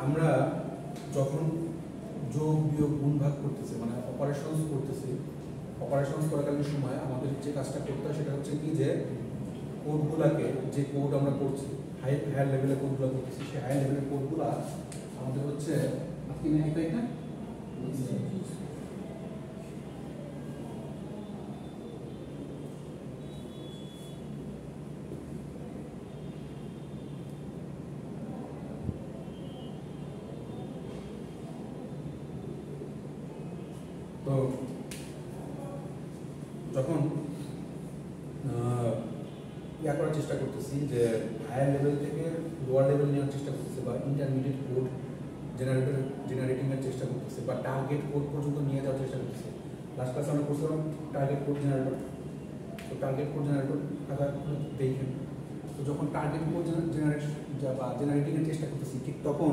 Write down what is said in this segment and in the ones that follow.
আমরা যখন যোগ বিয়োগ গুণ ভাগ করতেছি মানে অপারেশনস করতেছি, অপারেশনস করাকালীন সময় আমাদের যে কাজটা করতে হয় সেটা হচ্ছে কি যে কোডগুলোকে, যে কোড আমরা করছি হায়ার লেভেলের কোডগুলো করতেছি, সেই হায়ার লেভেলের কোডগুলো আমাদের হচ্ছে আপনি তাই না তো যখন ইয়া করার চেষ্টা করতেছি যে হায়ার লেভেল থেকে লোয়ার লেভেল নেওয়ার চেষ্টা করতেছি বা ইন্টারমিডিয়েট কোড জেনারেটিংয়ের চেষ্টা করতেছি বা টার্গেট কোড পর্যন্ত নিয়ে যাওয়ার চেষ্টা করতেছি। লাস্ট ক্লাসে আমরা করছিলাম টার্গেট কোড জেনারেটর। তো টার্গেট কোড জেনারেটর দেখেন, তো যখন টার্গেট কোড জেনারেটিংয়ের চেষ্টা করতেছি ঠিক তখন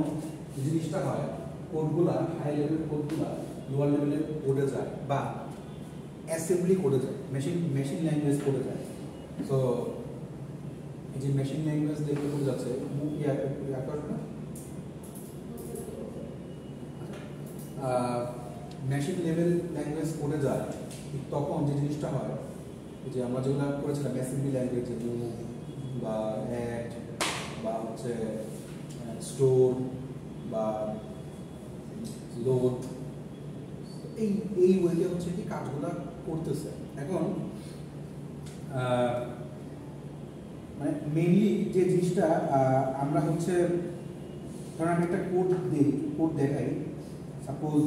জিনিসটা হয় কোডগুলা হাই লেভেলের কোডগুলা লোয়ার লেভেলের কোডে যায় বা অ্যাসেম্বলি কোডে যায়, মেশিন ল্যাঙ্গুয়েজ কোডে যায়। তো এই যে মেশিন ল্যাঙ্গুয়েজ দেখতে কোড যাচ্ছে মেশিন লেভেল ল্যাঙ্গুয়েজ কোডে যায়, ঠিক তখন যে জিনিসটা হয় যে আমরা যেগুলো করেছিলাম অ্যাসেম্বলি ল্যাঙ্গুয়েজ বা অ্যাড বা হচ্ছে স্টোর বা লোড, এই ওয়েতে হচ্ছে কি কাজগুলো করতেছে। এখন মানে মেইনলি যে জিনিসটা আমরা হচ্ছে ধরেন আমি একটা কোড দিই, কোড দেখাই, সাপোজ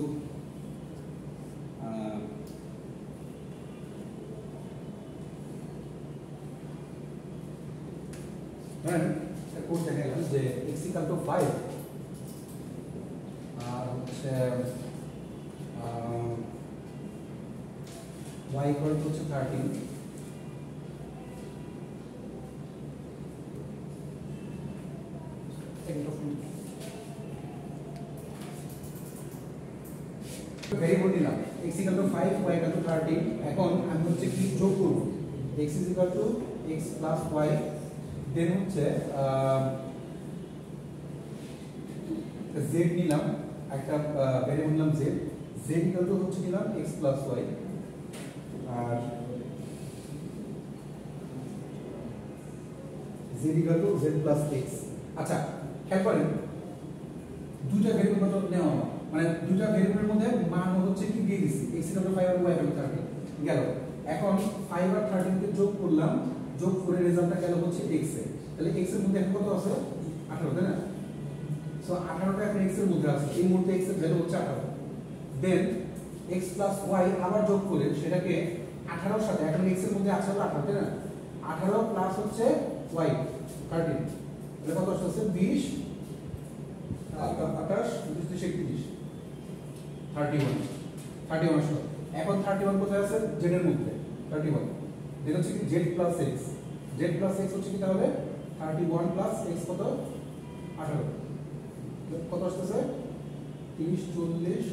ধরেন একটা কোড দেখাইলাম যে x = 5 আর হচ্ছে y = 13, ভেরিয়েবল দিলাম x = 5 y = 13। এখন আমি হচ্ছে কি যোগ করব x = x + y, দেন হচ্ছে z নিলাম, একটা ভেরিয়েবল নিলাম z, z = হচ্ছে নিলাম x + y আর z = z + x। আচ্ছা খেয়াল করেন দুইটা ভেরিয়েবল নেওয়া মানে দুইটা ভেরিয়েবলের মধ্যে মান হচ্ছে কি দিয়ে দিছি x = 5 আর y = 13 গেল। এখন 5 আর 13 কে যোগ করলাম, যোগ করে রেজাল্টটা গেল হচ্ছে x এ। তাহলে x এর মধ্যে এখন কত আছে 18, তাই না? সো 18টা এখন x এর মধ্যে আছে, এই মুহূর্তে x এর ভ্যালু হচ্ছে 18। দেন x + y আবার যোগ করে সেটাকে 18 এর সাথে, এখন x এর মধ্যে আছে 18, তাই না? 18 প্লাস হচ্ছে y 13, তাহলে কত আসছে 20 28 31 31। এখন 31 কোথায় আছে z এর মধ্যে 31, দেন হচ্ছে কি z + x, z + x হচ্ছে কি তাহলে 31 + x কত 18, কত আসছে 30 40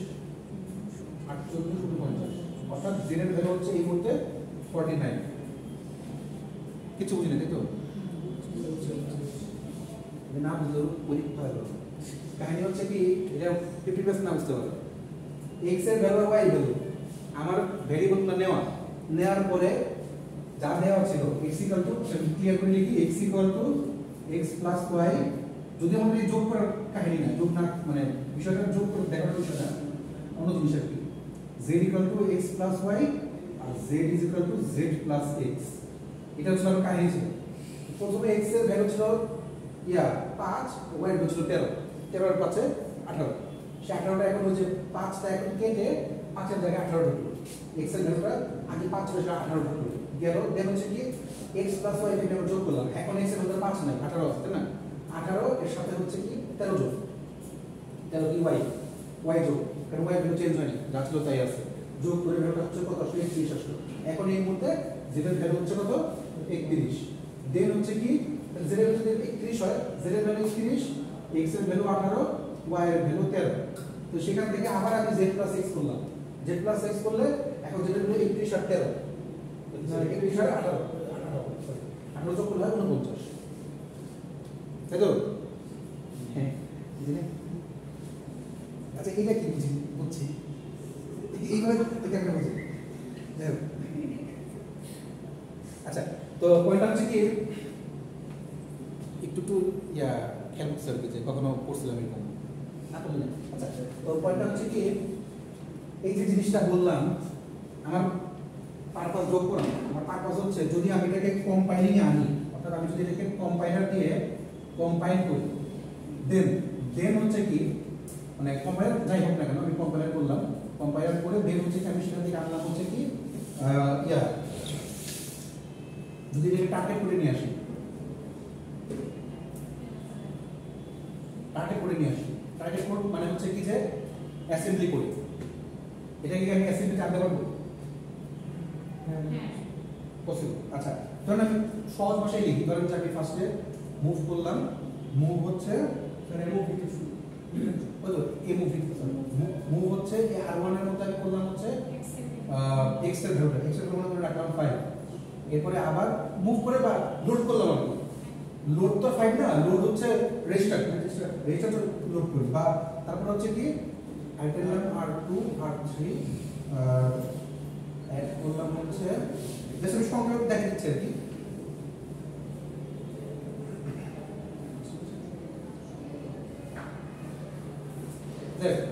48 49, অর্থাৎ z এর ভ্যালু হচ্ছে এই মুহূর্তে 49। কিছু বুঝিনি তাই তো? না বুঝলো পরীক্ষা হলো কাহিনী হচ্ছে কি এটা 50% না বুঝতে পারো x এর ভ্যালু আর y এর ভ্যালু আমার ভেরিয়েবলটা নেওয়ার পরে যা দেওয়া ছিল x = ক্লিয়ার করে লিখি x = x + y, যদি আমাদের যোগ করার কাহিনী না, যোগ না মানে বিষয়টা যোগ করে দেখার বিষয় না, অন্য জিনিস আর কি। z = x + y আর z = z + x, এটা হচ্ছে আমার কাহিনী ছিল। প্রথমে x এর ভ্যালু ছিল 5, y এর ভ্যালু ছিল 13, 13 + 18, সে 18টা এখন ওই যে 5টা এখন কেটে 5 এর জায়গায় 18 ঢুকলো, x এর ভ্যালুটা আগে 5 ছিল 18 ঢুকলো গেল। দেন হচ্ছে কি x + y কে আমরা যোগ করলাম, এখন x এর ভ্যালু 5 নাই 18 আছে, তাই না? 18 এর সাথে হচ্ছে কি 13 যোগ, 13 কি y যোগ, কারণ y এর ভ্যালু চেঞ্জ হয়নি, যা ছিল তাই আছে, যোগ করে ভ্যালুটা হচ্ছে কত 31 আসলো। এখন এই মুহূর্তে z এর ভ্যালু হচ্ছে কত 31, দেন হচ্ছে কি z এর ভ্যালু যদি 31 হয়, z এর ভ্যালু 31, x এর ভ্যালু 18, y এর ভ্যালু 13, তো সেখান থেকে আবার আমি z + x করলাম, z + x করলে এখন z এর ভ্যালু 31 আর 13, 31 আর 18 যোগ করলে হয় 49, তাই তো? হ্যাঁ এটা কি বুঝছি এইভাবে কেন বুঝি। আচ্ছা, তো পয়েন্টটা হচ্ছে কি একটু একটু খেয়াল করতে হবে যে কখনো পড়ছিলাম এরকম না করলে। আচ্ছা, তো পয়েন্টটা হচ্ছে কি এই যে জিনিসটা বললাম আমার পারপাস যোগ করা, আমার পারপাস হচ্ছে যদি আমি এটাকে কম্পাইলিং আনি, অর্থাৎ আমি যদি এটাকে কম্পাইলার দিয়ে কম্পাইল করি, দেন হচ্ছে কি মানে কম্পাইলার যাই হোক না কেন আমি কম্পাইলার করলাম, কম্পাইলার করে দেন হচ্ছে কি আমি সেটা থেকে আনলাম হচ্ছে কি যদি এটাকে টার্গেট করে নিয়ে আসি, টার্গেট কোড মানে হচ্ছে কি যে অ্যাসেম্বলি করি, এটা কি আমি অ্যাসেম্বলি আনতে পারবো? পসিবল। আচ্ছা, ধরুন আমি সহজ ভাষায় লিখি, ধরেন যে আমি ফার্স্টে মুভ করলাম, মুভ হচ্ছে মুভ হচ্ছে এই r1 এর মধ্যে আমি করলাম হচ্ছে x এর ভ্যালুটা করে রাখলাম 5, এরপরে আবার মুভ করে বা লোড করলাম, আমি লোড তো 5 না, লোড হচ্ছে রেজিস্টার লোড করি, বা তারপর হচ্ছে কি আইটেম r2 r3 অ্যাড করলাম হচ্ছে বেশ আমি সংখ্যা দেখা দিচ্ছি আর কি।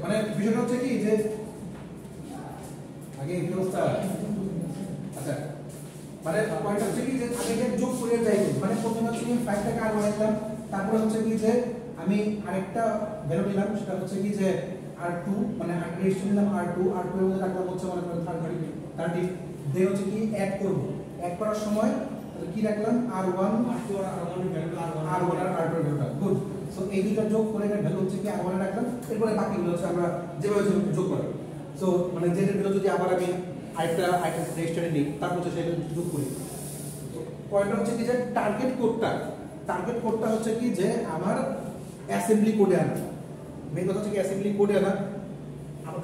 মানে বিষয়টা হচ্ছে কি যে আগে এই ব্যবস্থা, আচ্ছা মানে পয়েন্ট হচ্ছে কি যে আগে যে যোগ করে যাই, মানে প্রথমে হচ্ছে কি 5 টাকা আর বানাইলাম, তারপর হচ্ছে কি যে আমি আরেকটা ভ্যালু নিলাম, সেটা হচ্ছে কি যে r2 মানে রেজিস্টার নিলাম r2 এর মধ্যে রাখলাম হচ্ছে মানে 30, দেন হচ্ছে কি অ্যাড করব, অ্যাড করার সময় কি রাখলাম r1 আর r2 এর ভ্যালুটা গুড। সো এই দুটো যোগ করে এর ভ্যালু হচ্ছে কি r1 এ রাখলাম, এরপরে বাকিগুলো হচ্ছে আমরা যেভাবে যোগ করি। সো মানে যেটা ভ্যালু যদি আবার আমি আরেকটা রেজিস্টারে নিই, তারপর হচ্ছে সেটা যোগ করি। তো পয়েন্টটা হচ্ছে কি যে টার্গেট কোডটা হচ্ছে কি যে আমার অ্যাসেম্বলি কোডে আনা, মেইন কথা হচ্ছে কি অ্যাসেম্বলি কোডে আনা,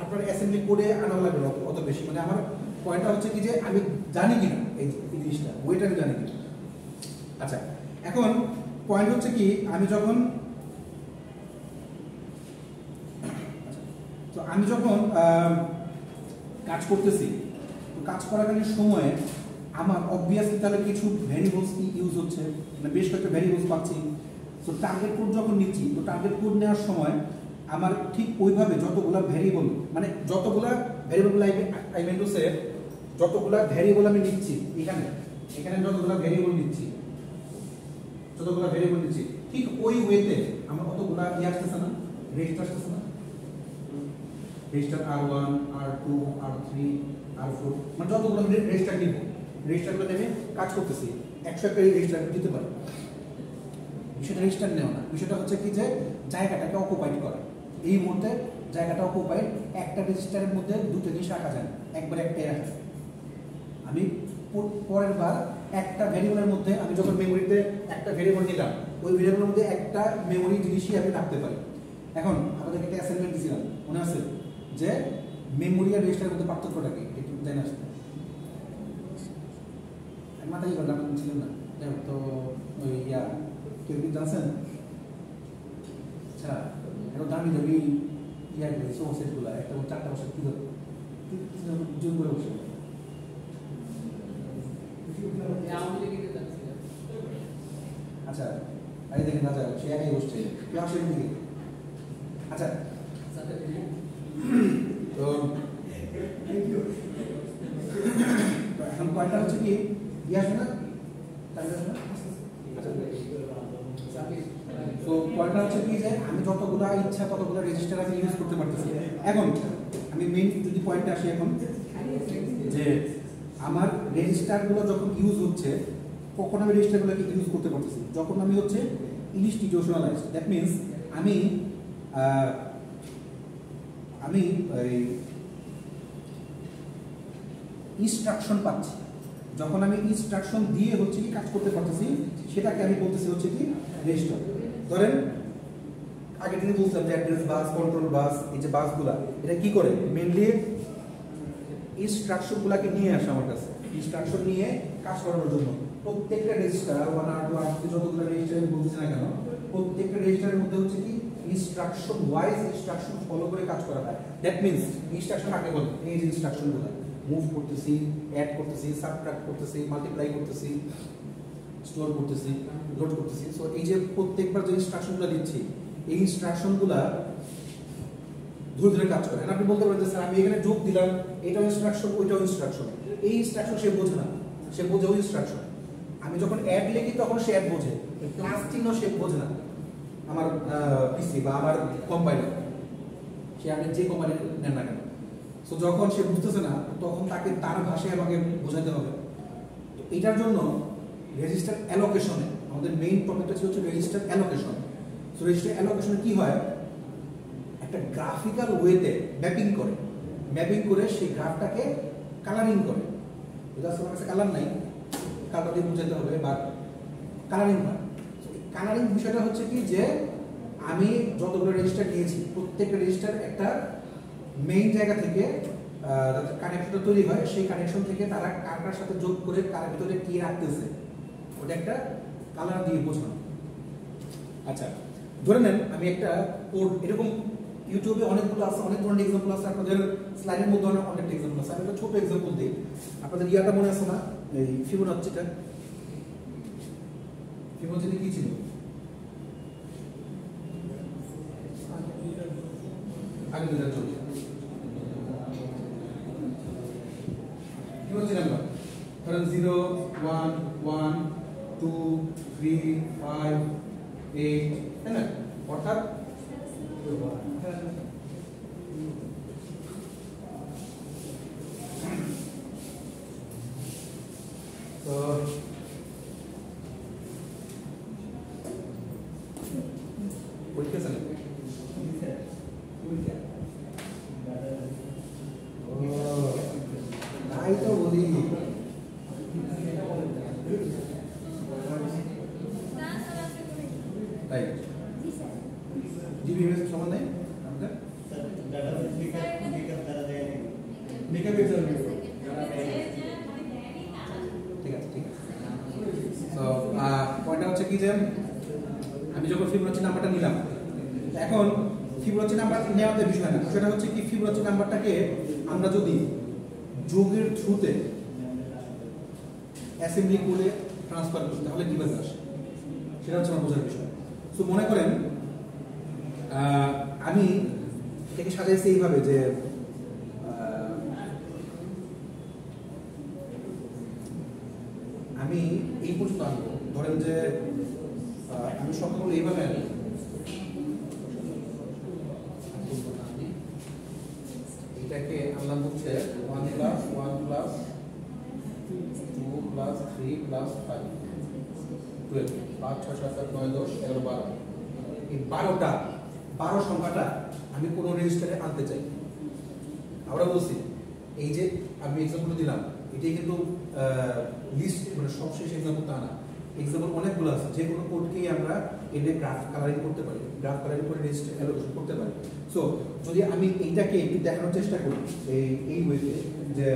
আপনার অ্যাসেম্বলি কোডে আনা লাগবে অত বেশি, মানে আমার পয়েন্টটা হচ্ছে কি যে আমি জানি কিনা এই জিনিসটা, ওইটা আমি জানি কিনা। আচ্ছা, এখন পয়েন্ট হচ্ছে কি আমি যখন কাজ করতেছি, তো কাজ করাকালীন সময়ে আমার অবভিয়াসলি তাহলে কিছু ভ্যারিয়েবলস ইউজ হচ্ছে, মানে বেশ কয়েকটা ভ্যারিয়েবলস পাচ্ছি। তো টার্গেট কোড যখন নিচ্ছি, তো টার্গেট কোড নেওয়ার সময় আমার ঠিক ওইভাবে যতগুলা ভ্যারিয়েবল মানে যতগুলা variable I mean to say যতগুলা ভ্যারিয়েবল আমি নিচ্ছি এখানে যতগুলা ভ্যারিয়েবল নিচ্ছি ঠিক ওই ওয়েতে আমার কতগুলা আসতেছে না, রেজিস্টার আসতেছে না, register r1 r2 r3 r4 মানে যতগুলো রেজিস্টার নিব, রেজিস্টারগুলো নেমে কাজ করতেছি, 100 একটা রেজিস্টার দিতে পারি। বিষয়টা রেজিস্টার নেওয়া না, বিষয়টা হচ্ছে কি যে জায়গাটাকে অকুপাইড করা। এই মুহূর্তে জায়গাটা অকুপাইড, একটা রেজিস্টারের মধ্যে দুটো জিনিস রাখা যায় না, একবার একটাই রাখা যায়। আমি পরের বার একটা ভ্যারিয়েবলের মধ্যে আমি যখন মেমোরিতে একটা ভ্যারিয়েবল নিলাম, ওই ভ্যারিয়েবলের মধ্যে একটা মেমোরি জিনিসই আমি রাখতে পারি। এখন আমাদের একটা অ্যাসাইনমেন্ট দিয়েছিলাম, মনে আছে যে মেমোরি আর রেজিস্টারের মধ্যে পার্থক্যটা কি একটু জানা আসতে মাথায় করলাম, ছিলেন না তো ওই কেউ কি জানছেন? আচ্ছা, এখন দামি দামি সোর্সেসগুলো একটা 4টা বছর কি ধরো জুম করে বসে আচ্ছা আরে দেখেন না সে একাই বসছে কেউ আসেন দিকে। আচ্ছা তো এখন পয়েন্টটা হচ্ছে কি আসবে না, তো পয়েন্টটা হচ্ছে কি যে আমি যতগুলো ইচ্ছা ততগুলো রেজিস্টার আমি ইউজ করতে পারতেছি। এখন আমি মেইন যদি পয়েন্টে আসি, এখন যে আমার রেজিস্টারগুলো যখন ইউজ হচ্ছে, কখন আমি রেজিস্টারগুলোকে ইউজ করতে পারতেছি যখন আমি হচ্ছে ইনস্টিটিউশনালাইজড, দ্যাট মিনস আমি ইনস্ট্রাকশন পাচ্ছি, যখন আমি ইনস্ট্রাকশন দিয়ে হচ্ছে কি কাজ করতে পারতেছি, সেটাকে আমি বলতেছি হচ্ছে কি রেজিস্টার। ধরেন আগে থেকে বলছিলাম যে অ্যাড্রেস বাস, কন্ট্রোল বাস, এই যে বাসগুলা এটা কি করে মেইনলি ইনস্ট্রাকশনগুলোকে নিয়ে আসে আমার কাছে, ইনস্ট্রাকশন নিয়ে কাজ করানোর জন্য। প্রত্যেকটা রেজিস্টার R1 R2 R3 যতগুলো রেজিস্টার আমি বলতেছি না কেন, প্রত্যেকটা রেজিস্টারের মধ্যে হচ্ছে কি ইনস্ট্রাকশন ওয়াইজ ইনস্ট্রাকশন ফলো করে কাজ করা হয়। দ্যাট মিনস ইনস্ট্রাকশন কাকে বলে? এই যে ইনস্ট্রাকশনগুলো মুভ করতেছি, অ্যাড করতেছি, সাবট্রাক্ট করতেছি, মাল্টিপ্লাই করতেছি, স্টোর করতেছি, লোড করতেছি। সো এই যে প্রত্যেকবার যে ইনস্ট্রাকশনগুলো দিচ্ছি, এই ইনস্ট্রাকশনগুলো ধরে ধরে কাজ করে। আপনি বলতে পারেন যে স্যার আমি এখানে যোগ দিলাম, এটাও ইনস্ট্রাকশন ওইটাও ইনস্ট্রাকশন। এই ইনস্ট্রাকশন সে বোঝে না, সে বোঝে ওই ইনস্ট্রাকশন। আমি যখন অ্যাড লিখি তখন সে অ্যাড বোঝে, প্লাস চিহ্ন সে বোঝে না। আমার পিসি বা আমার কম্পাইলার, সে আপনি যে কোম্পানি নেন না কেন, সো যখন সে বুঝতেছে না তখন তাকে তার ভাষায় আমাকে বোঝাতে হবে। তো এটার জন্য রেজিস্টার অ্যালোকেশনে আমাদের মেইন টপিকটা ছিল হচ্ছে রেজিস্টার অ্যালোকেশন। সো রেজিস্টার অ্যালোকেশনে কি হয়, একটা গ্রাফিক্যাল ওয়েতে ম্যাপিং করে, ম্যাপিং করে সেই গ্রাফটাকে কালারিং করে। এটা আমার কাছে কালার নাই, কালার দিয়ে বুঝাতে হবে, বা কালারিং হয়। কালারিং বিষয়টা হচ্ছে কি যে আমি যতগুলো রেজিস্টার নিয়েছি প্রত্যেকটা রেজিস্টার একটা মেইন জায়গা থেকে কানেকশনটা তৈরি হয়, সেই কানেকশন থেকে তারা কার সাথে যোগ করে কার ভিতরে কি রাখতেছে ওটা একটা কালার দিয়ে বোঝানো। আচ্ছা ধরে নেন আমি একটা কোড, এরকম ইউটিউবে অনেকগুলো আছে, অনেক ধরনের এক্সাম্পল আছে, আপনাদের স্লাইডের মধ্যে অনেকটা এক্সাম্পল আছে। আমি একটা ছোট এক্সাম্পল দিই। আপনাদের ইয়াটা মনে আছে না, এই ফিবোনাচিটা? ফিবোনাচি কি ছিল? আগে দিলাম চলছে ফিবোনাচি নাম্বার ধরেন 0 1 1 2 3 5 8, তাই না? অর্থাৎ তো পরীক্ষা চলে তাই তো বলি। তাই জিবি সমান নেই আমাদের ঠিক আছে, ঠিক আছে। তো পয়েন্টটা হচ্ছে কি যে আমি যখন ফিবোনাচি নাম্বারটা নিলাম, এখন ফিবোনাচি নাম্বার নেওয়াতে বিষয় না, সেটা হচ্ছে কি ফিবোনাচি নাম্বারটাকে আমরা যদি যোগের থ্রুতে অ্যাসেম্বলি করে ট্রান্সফার করি তাহলে কিভাবে আসে সেটা হচ্ছে আমার বোঝার বিষয়। তো মনে করেন আমি এটাকে সাজাইছি এইভাবে যে আমি এই পর্যন্ত আনবো, ধরেন যে আমি সবগুলো এইভাবে আনি, এটাকে আনলাম হচ্ছে 1 + 1 + 2 + 3 + 5 12 5 6 7 8 9 10 11 12। এই 12 সংখ্যাটা আমি কোনো রেজিস্টারে আনতে চাই। আমরা বলছি এই যে আমি এক্সাম্পল দিলাম, এটাই কিন্তু লিস্ট, মানে সবশেষ এক্সাম্পল তা না, এক্সাম্পল অনেকগুলো আছে। যে কোনো কোডকেই আমরা এনে গ্রাফ কালারিং করতে পারি, গ্রাফ কালারিং করে রেজিস্টার অ্যালোকেশন করতে পারি। সো যদি আমি এইটাকে একটু দেখানোর চেষ্টা করি এই ওয়েতে যে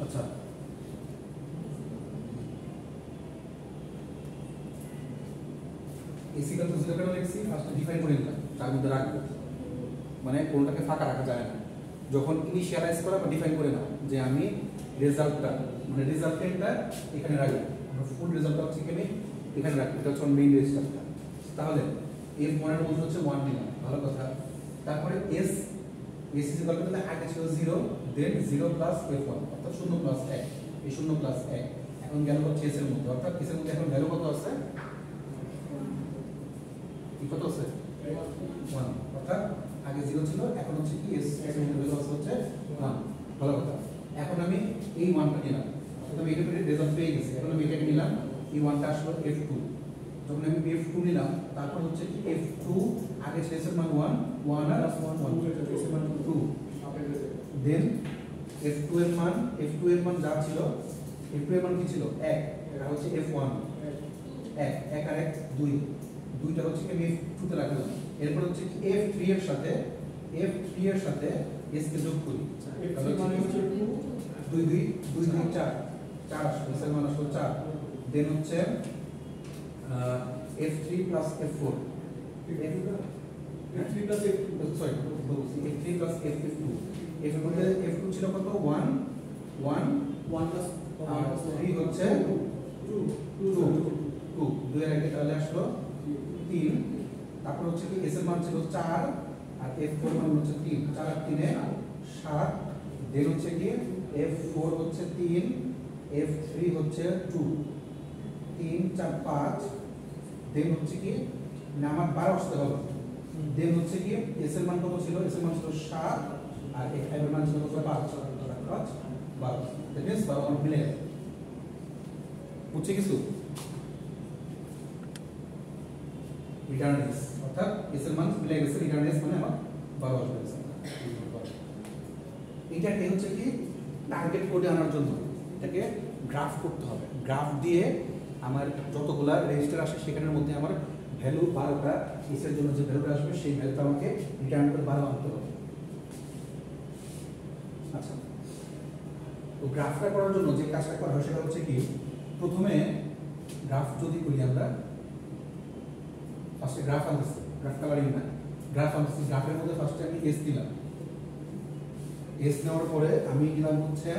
আচ্ছা এসি কত জিরো কেন লিখছি ফার্স্টে ডিফাইন করে নিলাম তার মধ্যে রাখবো মানে কোনটাকে ফাঁকা রাখা যায় না যখন ইনিশিয়ালাইজ করা বা ডিফাইন করে নাও যে আমি রেজাল্টটা মানে রেজাল্টেন্টটা এখানে রাখবো আমরা ফুল রেজাল্টটা হচ্ছে এখানে রাখবো এটা হচ্ছে মেইন রেজিস্টারটা তাহলে এর মনের মধ্যে হচ্ছে 1 নিলাম ভালো কথা তারপরে S S is equal two তাহলে আগে ছিল 0 দেন 0 প্লাস f1 অর্থাৎ 0 প্লাস 1 এই 0 প্লাস 1 এখন গেল হচ্ছে এস এর মধ্যে অর্থাৎ এস এর মধ্যে এখন ভ্যালু কত আছে কি কত আছে 1 অর্থাৎ আগে 0 ছিল এখন হচ্ছে কি এস এর মধ্যে ভ্যালু আছে হচ্ছে 1 ভালো কথা এখন আমি এই 1টা নিলাম অর্থাৎ আমি এটা পেয়ে রেজাল্ট পেয়ে গেছি এখন আমি এটাকে নিলাম এই 1টা আসলো f2 যখন আমি f2 নিলাম তারপর হচ্ছে কি f2 আগে ছিল এর মান 1 1 আর 1 এটা এর মান 2 দেন f2 এর মান যা ছিল f2 এর মান কি ছিল 1 এটা হচ্ছে f1 1 আর 1 2 দুইটা হচ্ছে কি আমি f2 তে রাখলাম এরপর হচ্ছে কি f3 এর সাথে s কে যোগ করি f3 মানে হচ্ছে 2 2 2 2 4 4 আসলে s এর মান আসলে 4 দেন হচ্ছে f3 plus f4 f3 plus f2 sorry f3 plus f2 এর মধ্যে f2 ছিল কত 1 plus 3 হচ্ছে 2 2 এর আগে তাহলে আসলো 3 তারপর হচ্ছে কি s এর মান ছিল 4 আর f4 মান হচ্ছে 3 4 আর 3 এ 7 দেন হচ্ছে কি f4 হচ্ছে 3 f3 হচ্ছে 2 3 4 5 দেন হচ্ছে কি না আমার 12 আসতে হবে দেন হচ্ছে কি s এর মান কত ছিল s এর মান ছিল 7 আর f এর মান ছিল কত 5 12 দ্যাট মিন্স 12 মান মিলে গেছে বুঝছে কিছু রিটার্ন s অর্থাৎ s এর মান মিলে গেছে রিটার্ন s মানে আমার 12 আসবে এইটাকে হচ্ছে কি টার্গেট কোডে আনার জন্য এটাকে গ্রাফ করতে হবে গ্রাফ দিয়ে আমার যতগুলা রেজিস্টার আসে সেখানের মধ্যে আমার ভ্যালু 12টা s এর জন্য যে ভ্যালুটা আসবে সেই ভ্যালুটা আমাকে রিটার্ন করে 12 আনতে হবে আচ্ছা তো গ্রাফটা করার জন্য যে কাজটা করা হয় সেটা হচ্ছে কি প্রথমে গ্রাফ যদি করি আমরা ফার্স্টে গ্রাফ আনতেছি গ্রাফ কালারিং না গ্রাফ আনতেছি গ্রাফের মধ্যে ফার্স্টে আমি s দিলাম s নেওয়ার পরে আমি দিলাম হচ্ছে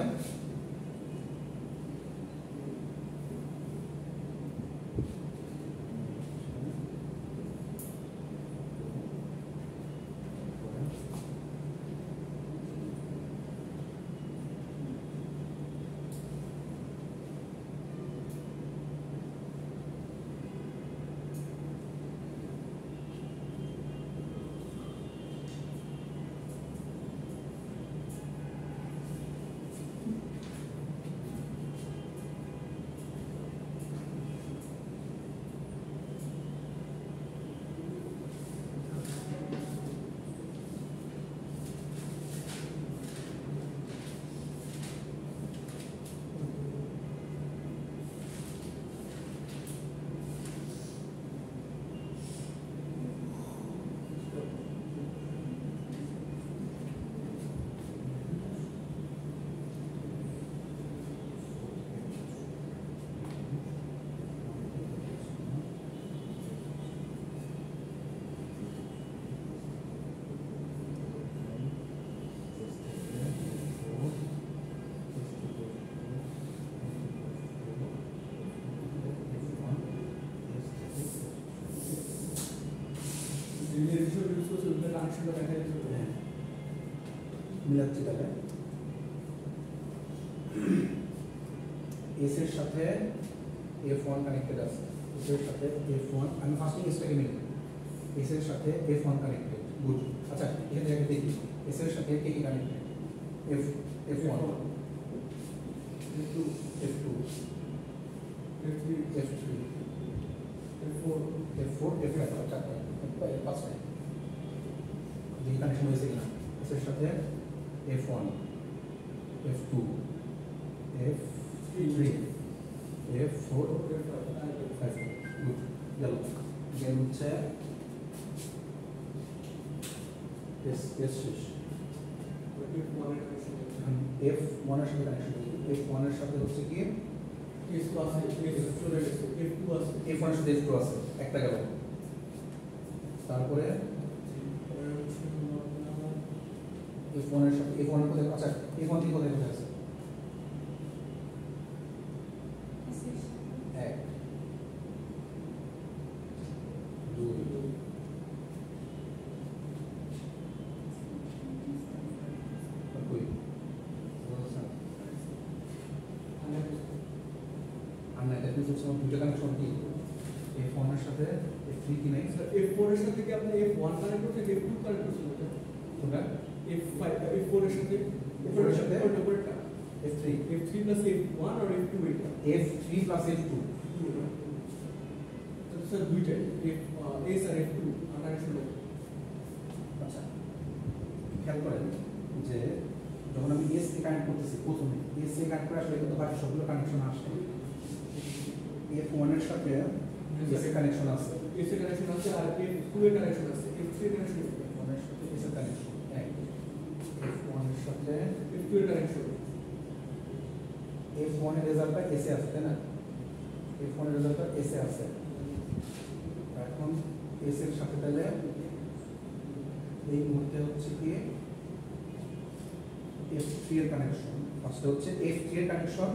মিলাচ্ছি তাহলে s এর সাথে f1 কানেক্টেড আছে s এর সাথে f1 আমি ফার্স্টে s টাকে মিলাই s এর সাথে f1 কানেক্টেড গুড আচ্ছা এখানে আগে দেখি s এর সাথে কে কি connected f1 f2 f2 f3 f3 f4 f4 f5 আচ্ছা পাঁচটা এই কানেকশন হয়েছে কিনা s এর সাথে f1 f2 f3 f4 f5 good গেল গেল হচ্ছে s শেষ F1 এর সাথে কানেকশন করি। F1 এর সাথে হচ্ছে কি S2 আছে, F2 আছে, F1 এর সাথে F2 আছে, একটা গেল। তারপরে F1 এর সাথে F1 এর কোথায়, আচ্ছা F1 থেকে কোথায় কোথায় আছে? এক দুই কই আমরা এটা কিছু সময় দুটো কানেকশন কি F1 এর সাথে F3 কি নাই? F4 এর সাথে কি আপনি F1 কানেক্ট করছেন, F2 কানেক্ট করছেন? কোনটা? F5 F4 এর সাথে F4 এর সাথে কোনটা? F3 F3 plus F1 or F2 এটা? F3 plus F2 তো স্যার দুইটাই S আর F2 কানেকশন হবে। আচ্ছা খেয়াল করেন যে যখন আমি এস কে কানেক্ট করতেছি প্রথমে এস কে কানেক্ট করে আসলে কিন্তু বাকি সবগুলো কানেকশন আসে। F1 এর সাথে এস এর কানেকশন আছে, S এর কানেকশন আছে আর F2 এর কানেকশন আছে, F3 এর কানেকশন আছে, F1 এর সাথে এস এর কানেকশন এক, F1 এর সাথে F2 এর কানেকশন। F1 এর রেজাল্টটা এসে আছে তাই না? F1 এর রেজাল্টটা এসে আছে। এখন এস এর সাথে তাহলে এই মুহূর্তে হচ্ছে কি F3 এর কানেকশন, ফার্স্টে হচ্ছে F3 এর কানেকশন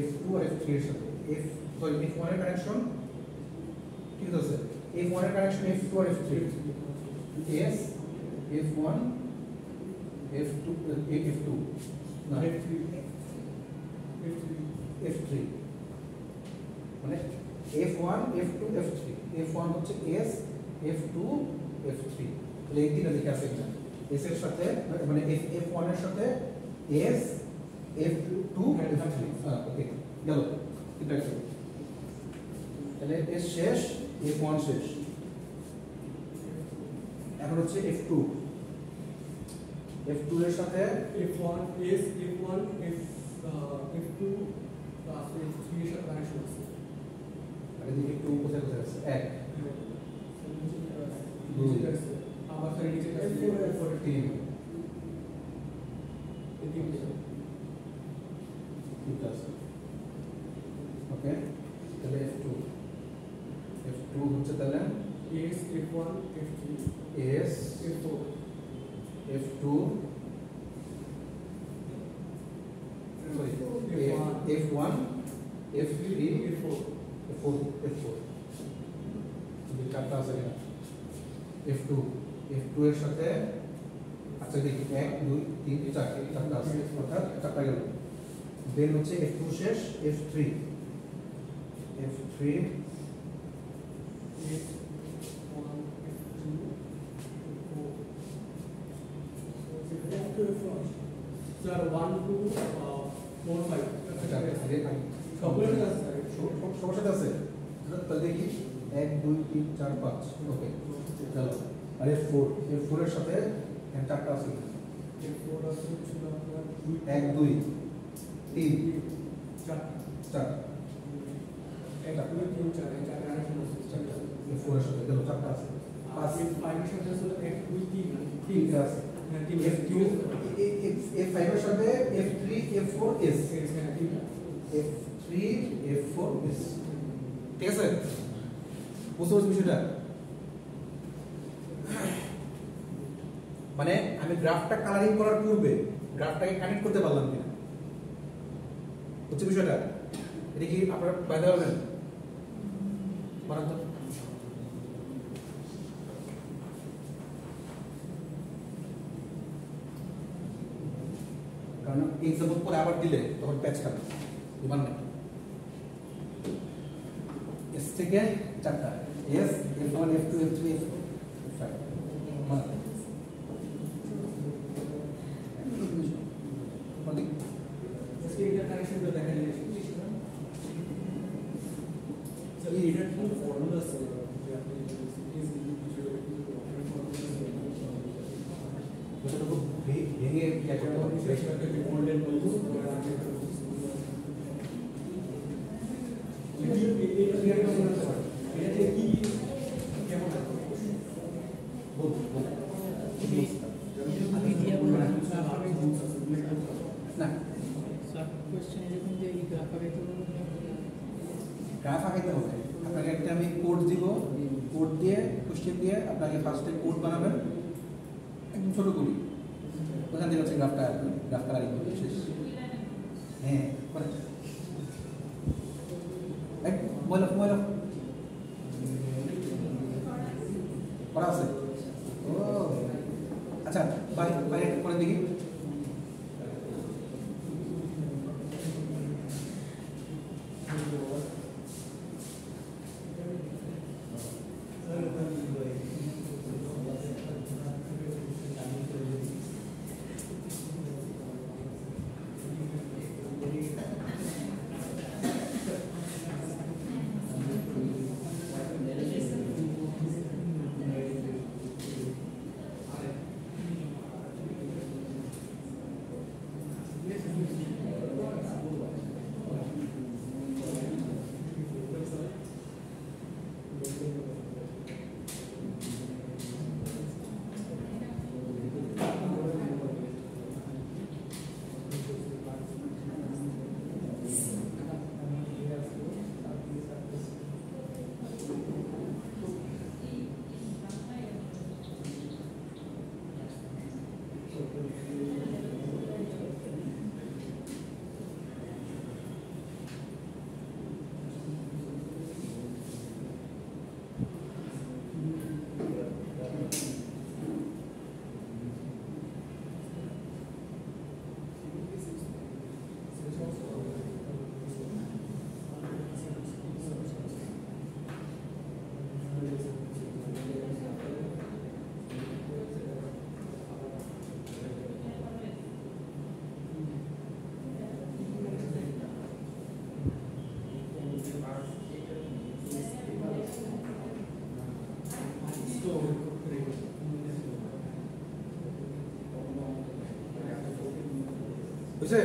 F2 আর F3 এর সাথে F1 এর কানেকশন ঠিক আছে, F1 এর কানেকশন F2 আর F3 S F1 F2 F2 না F3 F3 মানে F1 F2 F3, F1 হচ্ছে S F2 F3, তাহলে এই তিনটা লেখা আছে এখানে। S এর সাথে মানে F1 এর সাথে S F2 F3 ওকে গেল তিনটা গেল। তাহলে S শেষ F1 শেষ, এখন হচ্ছে F2 এর সাথে F1 S F1 F2 plus F3 এর সাথে কানেকশন আছে। আগে দেখি একটু কোথায় কোথায় আছে এক আবার স্যার নিচে আছে F4 তিন এদিকে ঠিক আছে ওকে। তাহলে F2 হচ্ছে তাহলে S F1 F3 S F4 F2 sorry F1 F1 F3 F4 F4 দুই চারটা আছে কিনা F2 এর সাথে আচ্ছা দেখি 1 2 3 4 চারটা আছে অর্থাৎ চারটা গেল। দেন হচ্ছে F2 শেষ F3 স্যার 1 2 4 5 আচ্ছা সবগুলো আছে স্যার সমস্যা আছে তাহলে দেখি 1 2 3 4 5 ওকে চলো। আর F4 এর সাথে চারটা আছে F4 আছে ছিল আপনার 1 2 3 4 4 1 2 3 4 এই চার কানেকশন আছে চারটা F4 এর সাথে গেল চারটা আছে আর F5 এর সাথে আছে 1 2 3 তিনটা আছে হ্যাঁ 3 F2 F5 এর সাথে F3 F4 S F3 F4 S ঠিক আছে বুঝতে পারছি বিষয়টা? মানে আমি গ্রাফটা কালারিং করার পূর্বে গ্রাফটাকে কানেক্ট করতে পারলাম কিনা হচ্ছে বিষয়টা। এটা কি আপনারা বাইরে পারবেন বানান তো? কারণ এক্সাম্পল পরে আবার দিলে তখন প্যাচ খাবে এবার না। এস থেকে চারটা S F1 F2 F3 F4 আজকে এটা কানেকশনটা দেখা যায় স্যার এটা কি ফর্মুলা আছে যে আপনি যতটুকু ভেঙে ইয়া করতে হবে গোল্ডেন বলবো এটা কি কেমন না গ্রাফ আঁকাইতে হবে। আপনাকে একটা আমি কোড দিব, কোড দিয়ে কোশ্চেন দিয়ে আপনাকে ফার্স্টে কোড বানাবেন একদম ছোট করি, ওখান থেকে হচ্ছে গ্রাফটা আসবেন, গ্রাফ কালারিং করবে শেষ। হ্যাঁ করে এক মোবাইল মোবাইল করা আছে। ও আচ্ছা, বাইরে বাইরে করে দেখি। বুঝছে?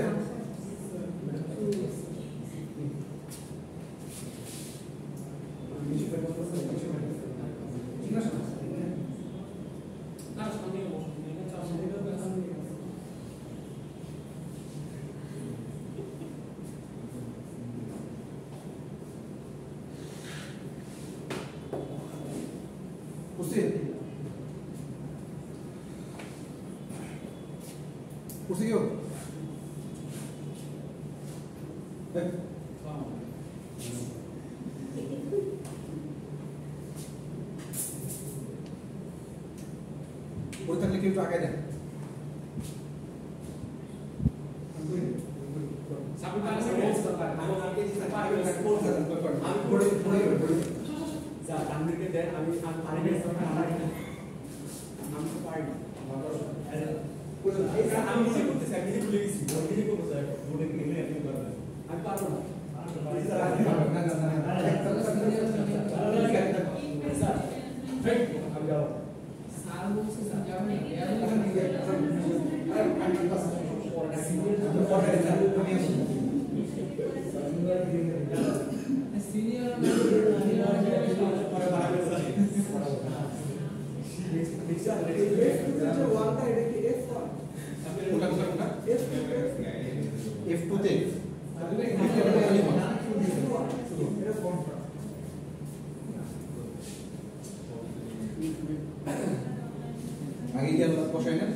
বুঝছি? বুঝছি কেউ? ওই থাকলে কেউ আগে দেন। F2 তে আগে গিয়ে বসাই না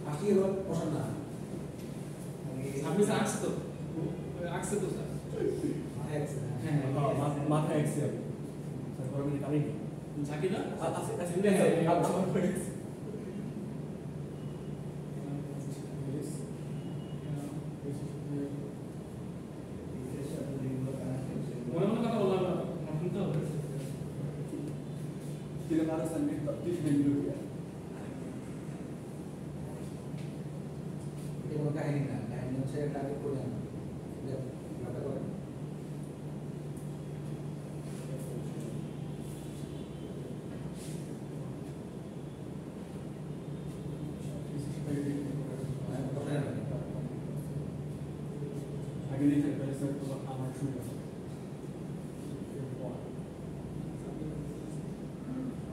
আজকে বসান না আপনি স্যার আসছে তো আসছে তো স্যার হ্যাঁ মাথা এক্সে স্যার বড় মিনিট আমি ঝাঁকি না আছে মনে মনে কথা বললাম না শুনতে হবে কিলো মারা সামনে 30 মিনিট কোনো কাহিনী না, কাহিনী হচ্ছে টার্গেট করে আনা।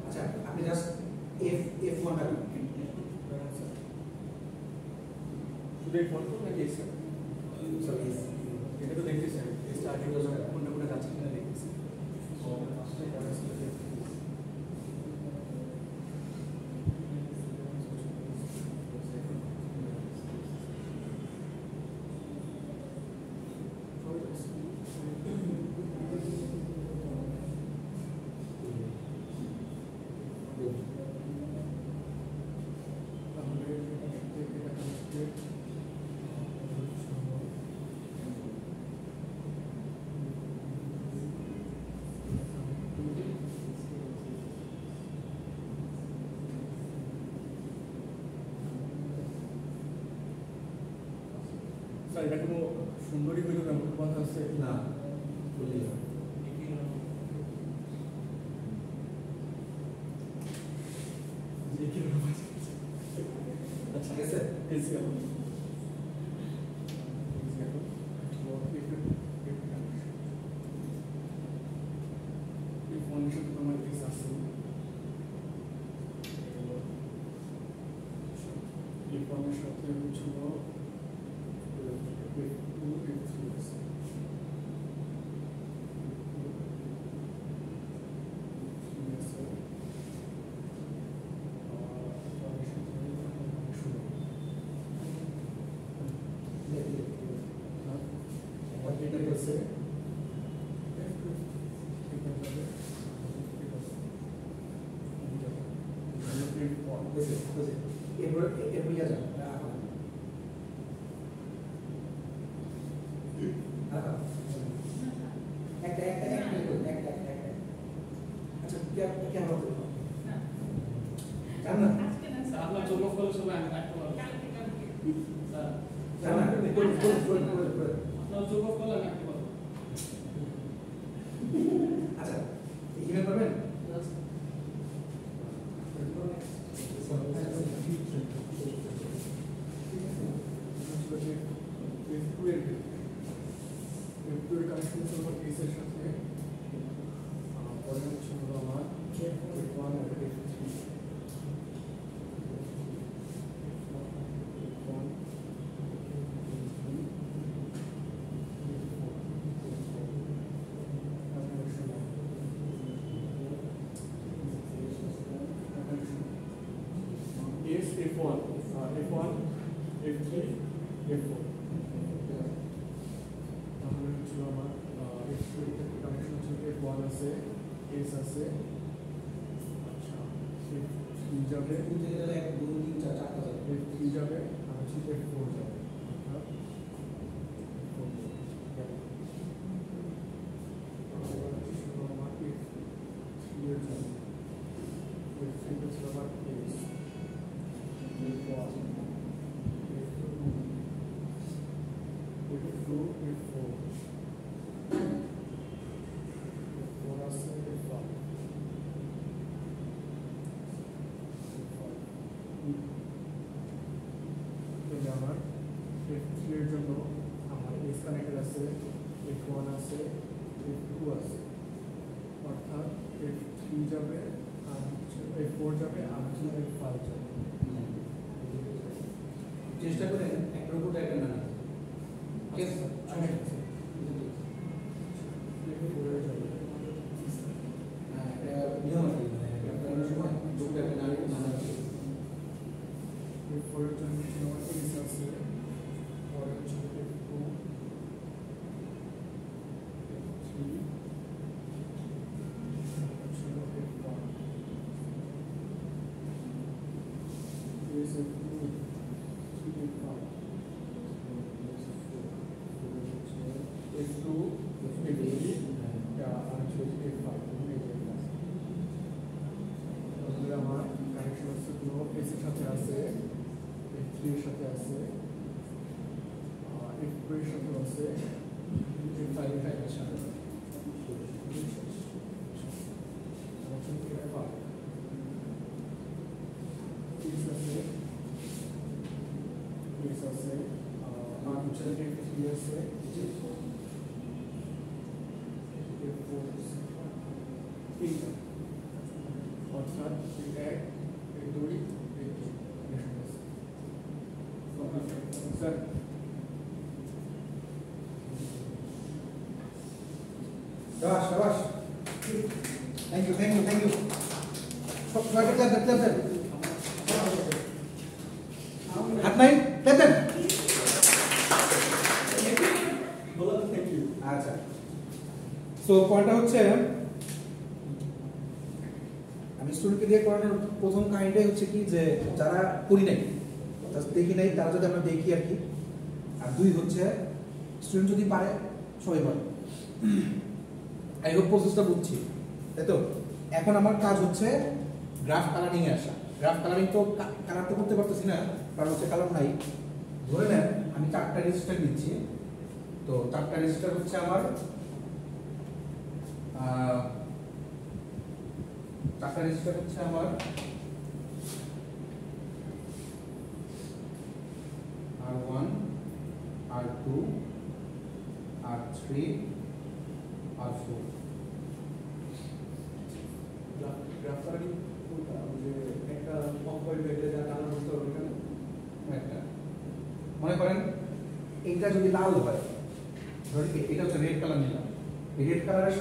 আচ্ছা আপনি জাস্ট F1 টা শুধু এই ফোন নাকি এক্সট্রা সরি এটা তো দেখতেছি এক্সট্রা আগে তো কোনটা কোনটা যাচ্ছে কিনা দেখতেছি স্যার এটা কোনো সুন্দরী হইল না এমন কথা আছে না বলি আচ্ছা ঠিক আছে এসি ইনফরমেশন তোমার কাছে আছে ইনফরমেশন ছিল এরপর যা একটা আচ্ছা क्या हो জান না স্যার আপনার চোখ ফলো সবাই আমি রাখতে পারবো স্যার জান না আপনার চোখ ফলো আমি রাখতে পারবো আচ্ছা ইমেল করবেন ফেব্রুয়ারি কানেকশন আমার কেসের সাথে পরে হচ্ছে আমার F1 আর F3 Yes, F1, F1, F3, F4. তাহলে হচ্ছে আমার কানেকশন হচ্ছে F1 আছে, S আছে, আচ্ছা, F3 যাবে, এক দুই তিন চার চারটা যাবে F3 যাবে, আর হচ্ছে F4 যাবে, অর্থাৎ F4 যাবে। তাহলে হচ্ছে আমার F3 এর জন্য, F3 হচ্ছে আমার S, F1, F2, F4, F4 আছে, F5, তাহলে আমার F3 এর জন্য আমার S কানেক্টেড আছে, F1 আছে, F2 আছে, অর্থাৎ F3 যাবে আর হচ্ছে F4 যাবে আর হচ্ছে F5 যাবে। চেষ্টা করেন একটার উপর একটা না ঠিক আছে আগে আছে F4 এ যাবে এটা নিয়ম আছে একটা অন্য সময় দুটো একটা না না F4 এর জন্য আমার S আছে, পরে হচ্ছে F2, F3, হচ্ছে F1, S F2, F5, F2, F3, আর হচ্ছে F5, তাহলে আমার কানেকশন হচ্ছে কোনো S এর সাথে আছে, F3 এর সাথে আছে, F4 এর সাথে আছে, F5 এর সাথে আছে। F5 S আছে, আর হচ্ছে F3 আছে, তিনটা, অর্থাৎ এই এক, এই দুই, এই তিন। স্যার শাবাশ শাবাশ, thank you thank you thank you. সবাইকে ক্লাস দেন ক্লাস দেন, হাত নাই ক্লাস দেন। আচ্ছা, সো পয়েন্টটা হচ্ছে আমি স্টুডেন্টকে দিয়ে করানোর প্রথম কাহিনীটাই হচ্ছে কি যে যারা করি নাই, দেখি নাই, তারা যদি আমরা দেখি আর কি। আর দুই হচ্ছে স্টুডেন্ট যদি পারে সবাই পারে। আই হোপ প্রসেসটা বুঝছি, তাই তো? এখন আমার কাজ হচ্ছে গ্রাফ কালারিং এ আসা। গ্রাফ কালারিং তো কালার তো করতে পারতেছি না, কারণ হচ্ছে কালার নাই। ধরে নেন আমি 4টা রেজিস্টার নিচ্ছি, তো 4টা রেজিস্টার হচ্ছে আমার 4টা রেজিস্টার হচ্ছে আমার R1 R2 R3 R4। Graph colouring কোনটা? যে একটা অফ হোয়াইট ব্যাকগ্রাউন্ডে যা কালার করতে হবে কেন? একটা মনে করেন এইটা যদি লাল হয়, ধরি এটা হচ্ছে রেড কালার নিলাম, এই রেড কালারের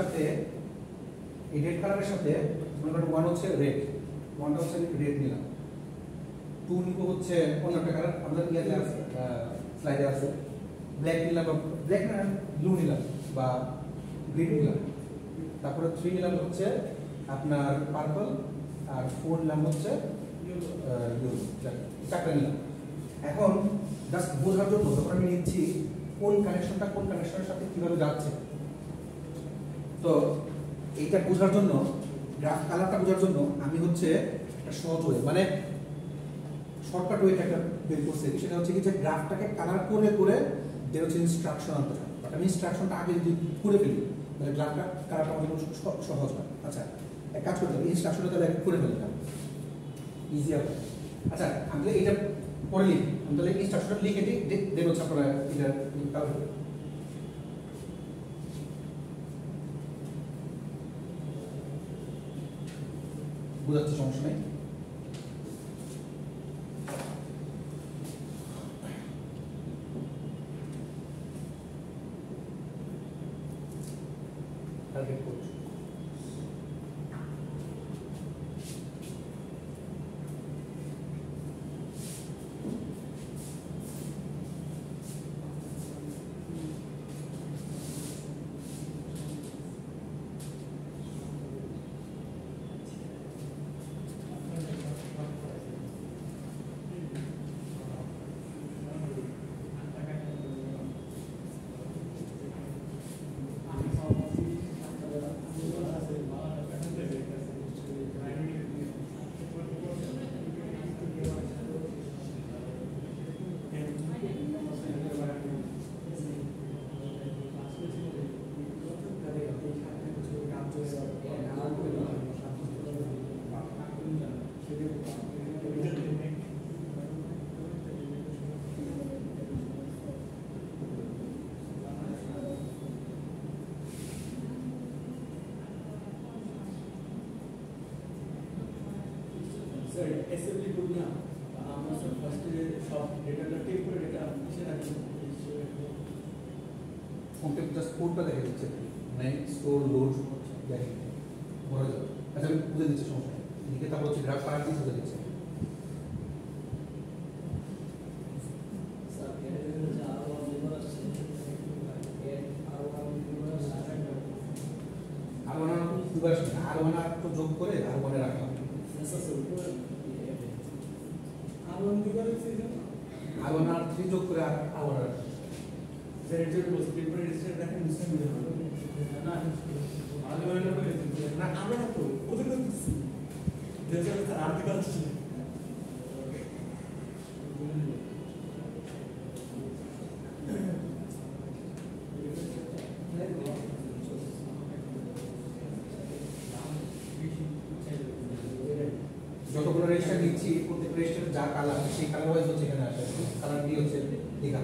সাথে মনে করেন 1 হচ্ছে রেড, 1টা হচ্ছে রেড নিলাম, 2 নিব হচ্ছে অন্য একটা কালার, আমাদের ইয়াতে আছে স্লাইডে আছে, ব্ল্যাক নিলাম বা ব্ল্যাক না ব্লু নিলাম বা গ্রিন নিলাম, তারপরে 3 নিলাম হচ্ছে আপনার পার্পল, আর 4 নিলাম হচ্ছে ইয়েলো। 4টা নিলাম। এখন জাস্ট বোঝার জন্য যখন আমি নিচ্ছি কোন কানেকশনটা কোন কানেকশনের সাথে কিভাবে যাচ্ছে, তো এইটা বোঝার জন্য, গ্রাফ কালারটা বোঝার জন্য আমি হচ্ছে একটা সহজ ওয়ে, মানে শর্টকাট ওয়েটা একটা বের করছি। সেটা হচ্ছে কি যে গ্রাফটাকে কালার করে করে যে হচ্ছে ইনস্ট্রাকশন আনতে হয়। আমি ইনস্ট্রাকশনটা আগে যদি করে ফেলি তাহলে গ্রাফটা কালারটা আমাদের সহজ হয়। আচ্ছা, এক কাজ করতে হবে, ইনস্ট্রাকশনটা তাহলে করে ফেলতাম, ইজি হবে। আচ্ছা, আমি তাহলে এইটা পরে লিখি, আমি তাহলে ইনস্ট্রাকশনটা লিখে দিই, দেন হচ্ছে আপনারা এটা কালার বুঝাচ্ছে, সমস্যা নেই। টার্গেট করছি স্যার অ্যাসেম্বলি করি না আমরা স্যার ফার্স্টে সব ডেটাটা টেপ করে ডেটা কিসে রাখি ফোনটা জাস্ট কোডটা দেখে দিচ্ছে, মানে স্টোর লোড দেখে বলা যাবে। আচ্ছা, আমি বুঝে দিচ্ছি, সমস্যা নেই। লিখে তারপর হচ্ছে গ্রাফ কালার দিয়ে বুঝে দিচ্ছে। স্যার এর যে আরো লিভার আছে আর ওনার দুবার আর ওনার তো যোগ করে আর ওখানে রাখলাম, আর ওনার 3 যোগ করে আর ওনার স্যার এর জন্য বলছি পেপার রেজিস্টার রাখেন মুসলিম মিলে না আগে ওই না আমরা না তো ওদের তো দিচ্ছি দেশে স্যার আর কি কাজ ছিল যতগুলো রেজিস্টার নিচ্ছি প্রত্যেক রেজিস্টারে যা কালার সেই কালার ওয়াইজ হচ্ছে এখানে আসে, কালার দিয়ে হচ্ছে লেখা।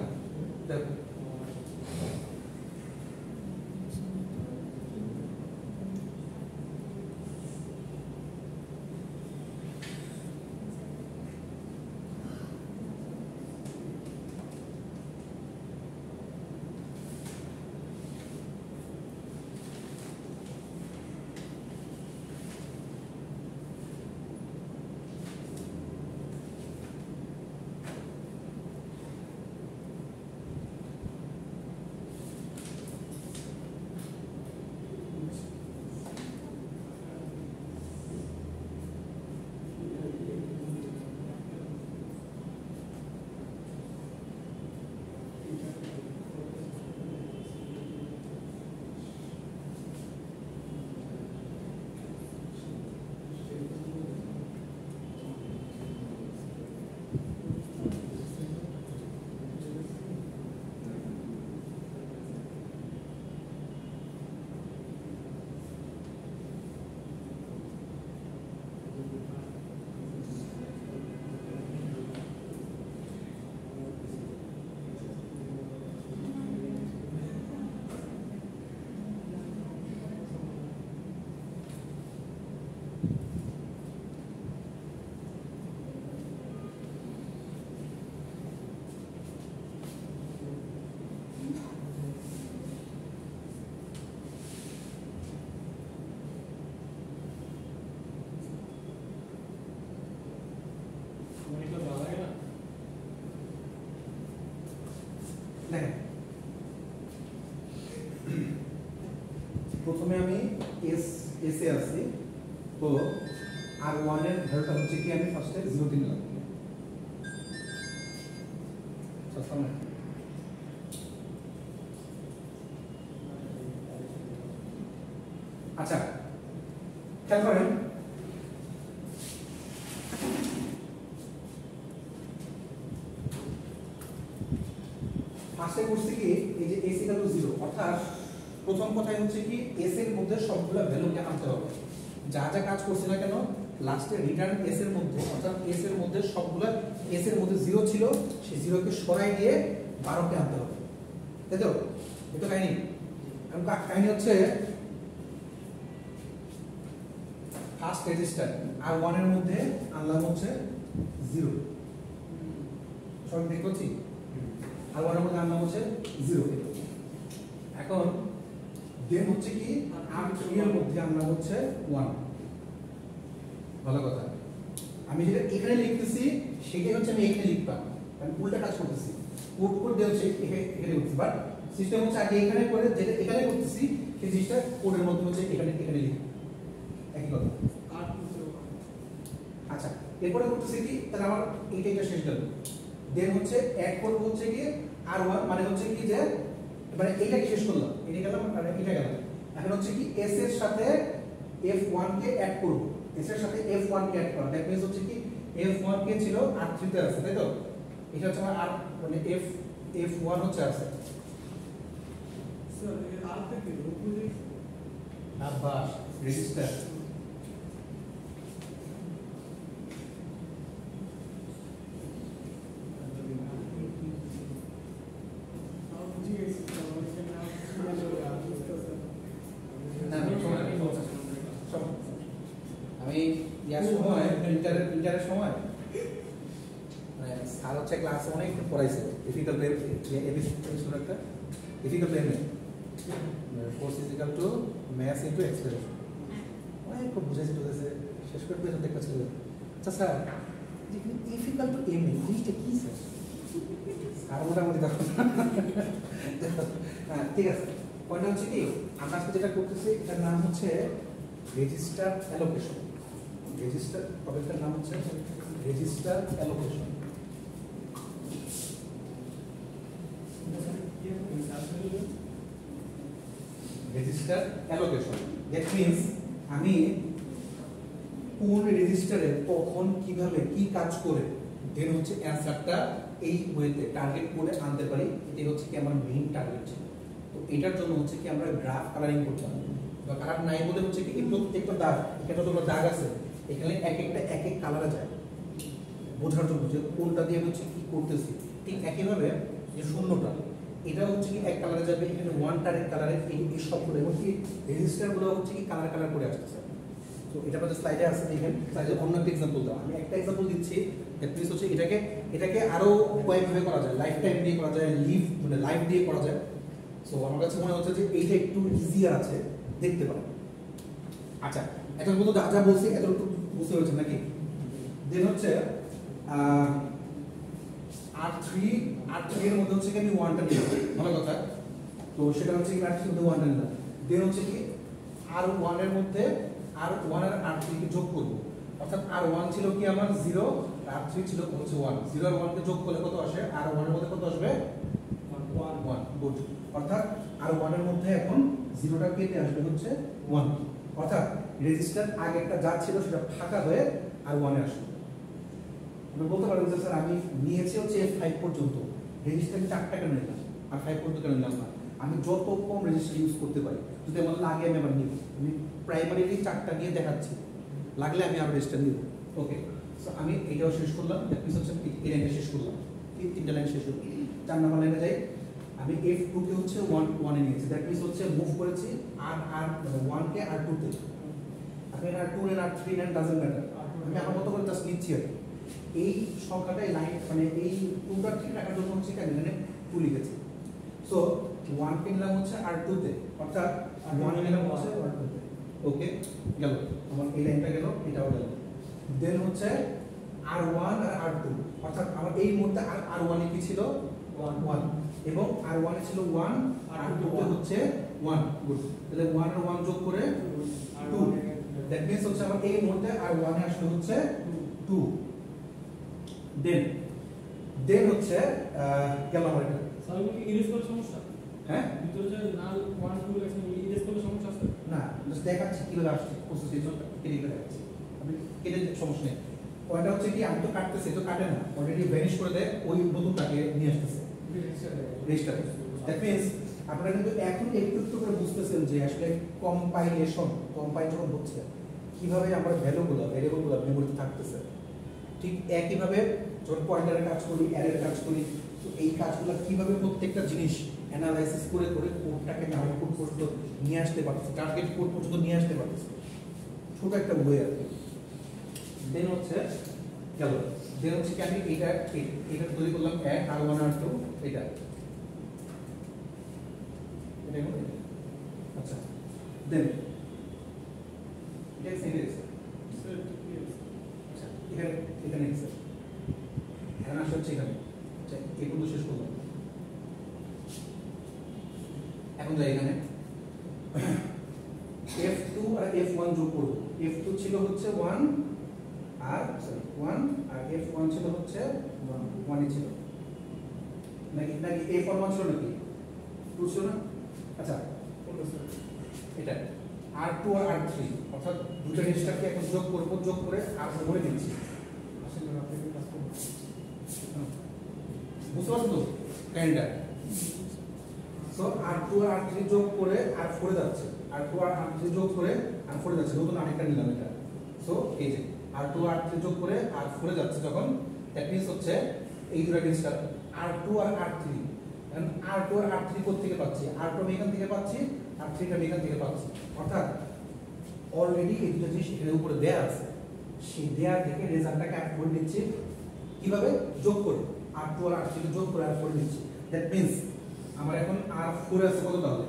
প্রথমে আমি এস এসে আসি, তো আর ওয়ান এর ভ্যালুটা হচ্ছে কি আমি ফার্স্টে 0 দিয়ে নিলাম। আচ্ছা খেয়াল করেন ফার্স্টে করছি কি এই যে s = 0, অর্থাৎ প্রথম কথাই হচ্ছে কি s এর মধ্যে সবগুলা ভ্যালুকে আনতে হবে। যা যা কাজ করছি না কেন লাস্টে রিটার্ন s এর মধ্যে, অর্থাৎ s এর মধ্যে সবগুলা s এর মধ্যে 0 ছিল, সেই 0 কে সরাই দিয়ে 12 কে আনতে হবে, তাই তো? এটা কাহিনী। এখন কাহিনী হচ্ছে ফার্স্ট রেজিস্টার আর 1 এর মধ্যে আনলাম হচ্ছে 0, সব ঠিক করছি, আর 1 এর মধ্যে আনলাম হচ্ছে 0। এখন দেন হচ্ছে কি আর 3 এর মধ্যে আনলাম হচ্ছে 1। ভালো কথা, আমি যেটা এখানে লিখতেছি সেটাই হচ্ছে আমি এখানে লিখতাম, আমি উল্টা কাজ করতেছি, কোড কোড দিয়ে হচ্ছে এখানে করতেছি, বাট সিস্টেম হচ্ছে আগে এখানে করে যেটা এখানে করতেছি সেই জিনিসটা কোডের মধ্যে হচ্ছে এখানে লিখি, একই কথা। আচ্ছা এরপরে করতেছি কি, তাহলে আমার এইটা শেষ গেল। দেন হচ্ছে অ্যাড করব হচ্ছে কি r1, মানে হচ্ছে কি যে মানে এইটাকে শেষ করলাম, এটা গেলাম আর এটা গেলাম। এখন হচ্ছে কি s এর সাথে f1 কে অ্যাড করব, s এর সাথে f1 কে অ্যাড করা, দ্যাট মিন্স হচ্ছে কি f1 কে ছিল r3 তে আছে, তাই তো? এটা হচ্ছে আমার r মানে f1 হচ্ছে আছে স্যার এর আর থেকে উপরে আর বাস রেজিস্টার। আমি ইয়ার সময় ইন্টারের সময় স্যার হচ্ছে ক্লাসে অনেক পড়াইছে ডিফিকাল্ট একটা difficult plane force is equal to math into expression, অনেক খুব বুঝাইছে শেষ করে পেছন একটা ছিল। আচ্ছা স্যার যেখানে ডিফিকাল্ট টু এম জিনিসটা কি স্যার? আর মোটামুটি দেখো হ্যাঁ ঠিক আছে। পয়েন্ট হচ্ছে কি আমরা আজকে যেটা করতেছি এটার নাম হচ্ছে রেজিস্টার অ্যালোকেশন। রেজিস্টার টপিকটার নাম হচ্ছে register allocation. Register allocation that means আমি কোন রেজিস্টারে কখন কিভাবে কি কাজ করে দেন হচ্ছে অ্যানসারটা এই ওয়েতে টার্গেট করে আনতে পারি, এটাই হচ্ছে কি আমার মেইন টার্গেট ছিল। তো এটার জন্য হচ্ছে কি আমরা গ্রাফ কালারিং করতাম, বা কালার নাই বলে হচ্ছে কি এই প্রত্যেকটা দাগ, এখানে যতগুলো দাগ আছে এখানে এক একটা এক এক কালারে যায় বোঝার জন্য যে কোনটা দিয়ে হচ্ছে কি করতেছি। ঠিক একইভাবে যে শূন্যটা এটা হচ্ছে কি এক কালারে যাবে, এখানে ওয়ান টারের কালারে এই সবগুলো এবং কি রেজিস্টারগুলো হচ্ছে কি কালার কালার করে আসতেছে। তো এটা আমাদের স্লাইডে আছে, দেখেন স্লাইডে অন্য একটা এক্সাম্পল দাও, আমি একটা এক্সাম্পল দিচ্ছি। দ্যাট মিন্স হচ্ছে এটাকে আরো কয়েকভাবে করা যায়, লাইফ টাইম দিয়ে করা যায়, মানে লাইফ দিয়ে করা যায়। সো আমার কাছে মনে হচ্ছে যে এইটা একটু ইজিয়ার আছে, দেখতে পারেন। আচ্ছা এখন মতো যা যা বলছি এতটুকু বুঝতে পেরেছেন নাকি? দেন হচ্ছে R3 এর মধ্যে হচ্ছে কি আমি 1টা নিলাম, ভালো কথা। তো সেটা হচ্ছে কি R3 এর মধ্যে 1টা নিলাম। দেন হচ্ছে কি R1 এর মধ্যে R1 আর R3 কে যোগ করব, অর্থাৎ R1 ছিল কি আমার 0, R3 ছিল হচ্ছে 1, 0 আর 1 কে যোগ করলে কত আসে? R1 এর মধ্যে কত আসবে? 1 গুড। অর্থাৎ R1 এর মধ্যে এখন 0টা কেটে আসবে হচ্ছে 1, অর্থাৎ রেজিস্টার আগেরটা যা ছিল সেটা ফাঁকা হয়ে R1 এ আসবে। আমি বলতে পারবো যে স্যার আমি নিয়েছি হচ্ছে F5 পর্যন্ত, রেজিস্টার 4টা কেন নিলাম আর 5 পর্যন্ত কেন নিলাম না? আমি যত কম রেজিস্টার ইউজ করতে পারি, যদি আমার লাগে আমি আবার নিব। আমি প্রাইমারিলি 4টা নিয়ে দেখাচ্ছি, লাগলে আমি আবার রেজিস্টার নিব। ওকে, সো আমি এটাও শেষ করলাম, দ্যাট মিন্স হচ্ছে এই লাইনটা শেষ করলাম, তিনটা লাইন শেষ হলো। 4 নাম্বার লাইনে যাই, আমি F2 কে হচ্ছে 1 এ নিয়েছি, দ্যাট মিন্স হচ্ছে মুভ করেছি R1 কে R2 তে। আপনি R2 নেন R3 নেন ডাজন্ট ম্যাটার, আমি আমার মতো করে জাস্ট নিচ্ছি আর এই সংখ্যাটাই লাইন মানে এই 2টা ঠিক রাখার জন্য হচ্ছে আমি এখানে 2 লিখেছি। সো 1 কে নিলাম হচ্ছে R2 তে, অর্থাৎ 1 নিলাম হচ্ছে R2 তে। ওকে গেল, আমার এই লাইনটা গেল, এটাও গেল। দেন হচ্ছে R1 আর R2, অর্থাৎ আমার এই মুহূর্তে R1 এ কি ছিল? 1 এবং R1 এ ছিল 1, R2 তে হচ্ছে 1 গুড তাহলে 1 আর 1 যোগ করে 2 দ্যাট মিন্স হচ্ছে আমার এই মধ্যে আর 1 এ আসলে হচ্ছে 2 দেন হচ্ছে গেল আমার এটা স্যার কি ইরেজ করার সমস্যা হ্যাঁ ভিতরে যে নাল 1 2 লেখা ইরেজ করার সমস্যা আছে না জাস্ট দেখাচ্ছি কিভাবে আসছে প্রসেস এই জন্য কেটে দেখাচ্ছি আপনি কেটে সমস্যা নেই পয়েন্টটা হচ্ছে কি আমি তো কাটতেছি তো কাটে না অলরেডি ভ্যানিশ করে দেয় ওই নতুনটাকে নিয়ে আসতেছে রেজিস্টার দ্যাট মিন্স আপনারা কিন্তু এখন একটু একটু করে বুঝতেছেন যে আসলে কম্পাইলেশন হচ্ছে কিভাবে আমরা ভ্যারিয়েবলগুলো মেমোরিতে থাকতেছে ঠিক একইভাবে যখন পয়েন্টারের কাজ করি অ্যারের কাজ করি তো এই কাজগুলো কিভাবে প্রত্যেকটা জিনিস অ্যানালাইসিস করে করে কোডটাকে আউটপুট পর্যন্ত নিয়ে আসতে পারতেছে টার্গেট কোড পর্যন্ত নিয়ে আসতে পারতেছে ছোট একটা বই আর কি দেন হচ্ছে গেল দেন হচ্ছে কি আমি এটা তৈরি করলাম এক আর 1 আর 2 এটা আচ্ছা দেন এটা সেন্টেন্স আচ্ছা এখানে স্যার এখন আসলে হচ্ছে এখানে আচ্ছা এই পর্যন্ত শেষ করলাম এখন যাই এখানে F2 আর F1 যোগ করব F2 ছিল হচ্ছে 1 আর সরি 1 আর F1 ছিল হচ্ছে 1 ছিল নাকি F1 ছিল নাকি 2 ছিল না আচ্ছা এটা R2 আর R3 অর্থাৎ দুটো রেজিস্টারকে এখন যোগ করব যোগ করে আর করে দিচ্ছি আসলে আপনি কি কাজ করবেন বুঝতে পারছো তো কাইন্ডটা সো R2 আর R3 যোগ করে R4 এ যাচ্ছে R2 আর R3 যোগ করে R4 এ যাচ্ছে নতুন আরেকটা নিলাম এটা সো এই যে R2 আর R3 যোগ করে R4 এ যাচ্ছে যখন দ্যাট মিন্স হচ্ছে এই দুটো রেজিস্টার R2 আর R3 এখন R2 আর R3 কোথা থেকে পাচ্ছি R2 আমি এখান থেকে পাচ্ছি R3 টা আমি এখান থেকে পাচ্ছি অর্থাৎ অলরেডি এই দুটো জিনিস এর উপরে দেয়া আছে সেই দেয়া থেকে রেজাল্টটাকে অ্যাড করে নিচ্ছি কিভাবে যোগ করে R2 আর R3 কে যোগ করে অ্যাড করে নিচ্ছি দ্যাট মিন্স আমার এখন R4 আছে কত তাহলে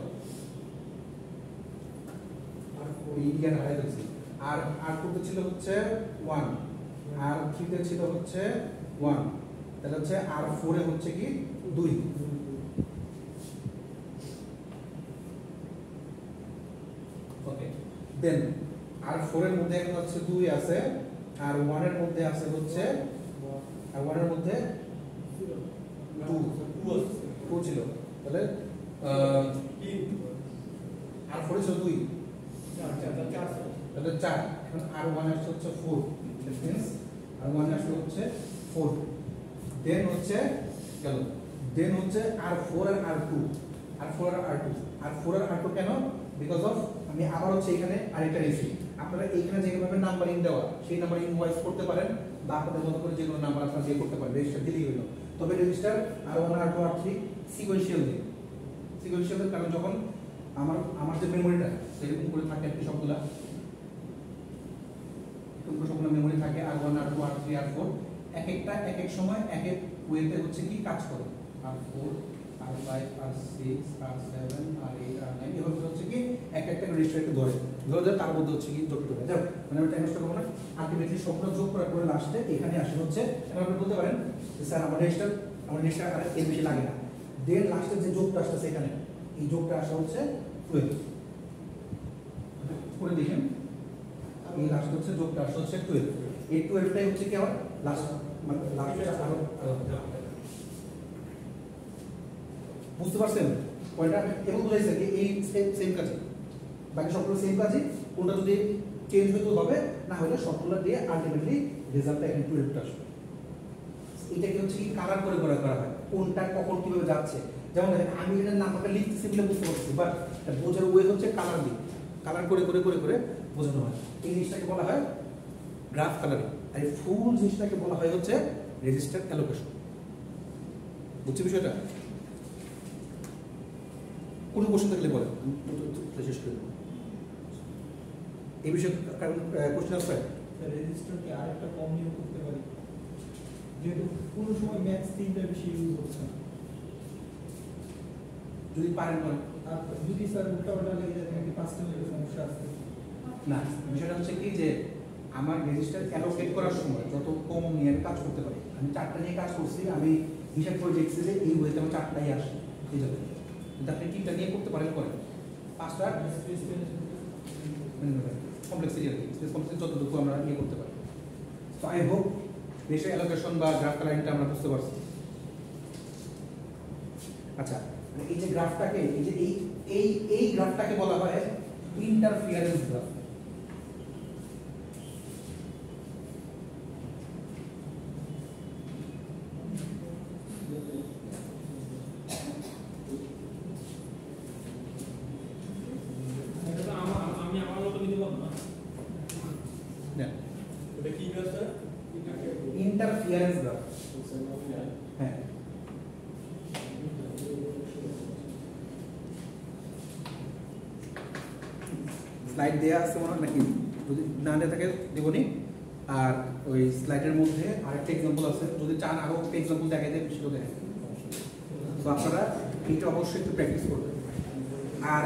R4 ইয়ার হারাই দিচ্ছি আর R2 তে ছিল হচ্ছে 1 R3 তে ছিল হচ্ছে 1 তাহলে হচ্ছে R4 এ হচ্ছে কি 2 ওকে দেন R4 এর মধ্যে এখন হচ্ছে 2 আছে আর 1 এর মধ্যে আছে হচ্ছে আর 1 এর মধ্যে 2 ছিল তাহলে R4 এ ছিল 2 তাহলে 4 এখন R1 আসছে হচ্ছে 4 দ্যাট মিন্স R1 আসছে হচ্ছে 4 দেন হচ্ছে গেল দেন হচ্ছে R4 আর R2 R4 আর R2 R4 আর R2 কেন বিকজ অফ আমি আবার হচ্ছে এখানে আরেকটা রেখেছি আপনারা এইখানে যেভাবে নাম্বারিং দেওয়া সেই নাম্বারিং ওয়াইজ করতে পারেন বা আপনাদের মতো করে যে কোনো নাম্বার আপনারা দিয়ে করতে পারেন রেজিস্টার দিলেই হলো তবে register R1 R2 R3 sequential দিন সিকোয়েন্সিয়াল কারণ যখন আমার যে মেমোরিটা সেরকম করে থাকে আর কি সবগুলা সবগুলো মেমোরি থাকে R1 R2 R3 R4 এক একটা এক এক সময় এক এক ওয়েতে হচ্ছে কি কাজ করে R4 R5 R6 R7 R8 R9 এভাবে হচ্ছে কি এক একটা রেজিস্টারকে ধরে তার মধ্যে হচ্ছে কি যোগ করে যাও মানে আমি টাইম নষ্ট করব না আলটিমেটলি সবগুলো যোগ করার পরে লাস্টে এখানে আসে হচ্ছে এখন আপনি বলতে পারেন যে স্যার আমার রেজিস্টার আর এর বেশি লাগে না দেন লাস্টে যে যোগটা আসছে এখানে এই যোগটা আসা হচ্ছে 12 করে দেখেন এই লাস্ট হচ্ছে যোগটা আসা হচ্ছে 12 এই 12টাই হচ্ছে কি আমার লাস্ট মানে লাস্টটা আরো বুঝতে পারছেন পয়েন্টটা এবং বুঝাইছে কি এই সেম কাজে বাকি সবগুলো সেম কাজই কোনটা যদি চেঞ্জ হইতো হবে না হলে সবগুলো দিয়ে আলটিমেটলি রেজাল্টটা এখানে 12টা আসবে এটাকে হচ্ছে কি কালার করে করা হয় কোনটা কখন কিভাবে যাচ্ছে যেমন দেখেন আমি এখানে নাম্বারটা লিখতেছি বলে বুঝতে পারছি বাট বোঝার ওয়ে হচ্ছে কালার দিয়ে কালার করে করে করে করে বোঝানো হয় এই জিনিসটাকে বলা হয় গ্রাফ কালারিং আর এই ফুল জিনিসটাকে বলা হয় হচ্ছে রেজিস্টার অ্যালোকেশন বুঝছি বিষয়টা কোনো কোশ্চেন থাকলে বলেন শেষ করে দেবো এই বিষয়ে কারণ কোশ্চেন আছে রেজিস্টারকে আরেকটা কম নিয়োগ করতে পারি যেহেতু কোনো সময় ম্যাথস 3টা বেশি ইউজ হচ্ছে না যদি পারেন না তারপর যদি স্যার উল্টাপাল্টা লেগে যায় নাকি 5টা মিনিটের সমস্যা আছে না বিষয়টা হচ্ছে কি যে আমার রেজিস্টার অ্যালোকেট করার সময় যত কম নিয়ে কাজ করতে পারি আমি 4টা নিয়ে কাজ করছি আমি হিসাব করে দেখছি যে এই ওয়েতে আমার 4টাই আসে এই জন্য কিন্তু আপনি 3টা নিয়ে করতে পারেন করেন 5টা কমপ্লেক্সিটি আর কি, স্পেস কমপ্লেক্সিটি যতটুকু আমরা ইয়ে করতে পারি। তো আই হোপ রেশিও অ্যালোকেশন বা গ্রাফ কালারিংটা আমরা বুঝতে পারছি। আচ্ছা, এই যে গ্রাফটাকে এই যে এই গ্রাফটাকে বলা হয় ইন্টারফিয়ারেন্স গ্রাফ। আমি আমার মতো নিতে পারবো না। দেখ, এটা কি গ্রাফটা? Interference graph. হ্যাঁ, স্লাইড দেয়া আছে মনে হয় নাকি? যদি না দেয়া থাকে দেবনি। আর ওই স্লাইডের মধ্যে আরেকটা এক্সাম্পল আছে, যদি চান আরো একটা এক্সাম্পল দেখাই দেয়, সেটা দেখেন। তো আপনারা এটা অবশ্যই একটু প্র্যাকটিস করবেন। আর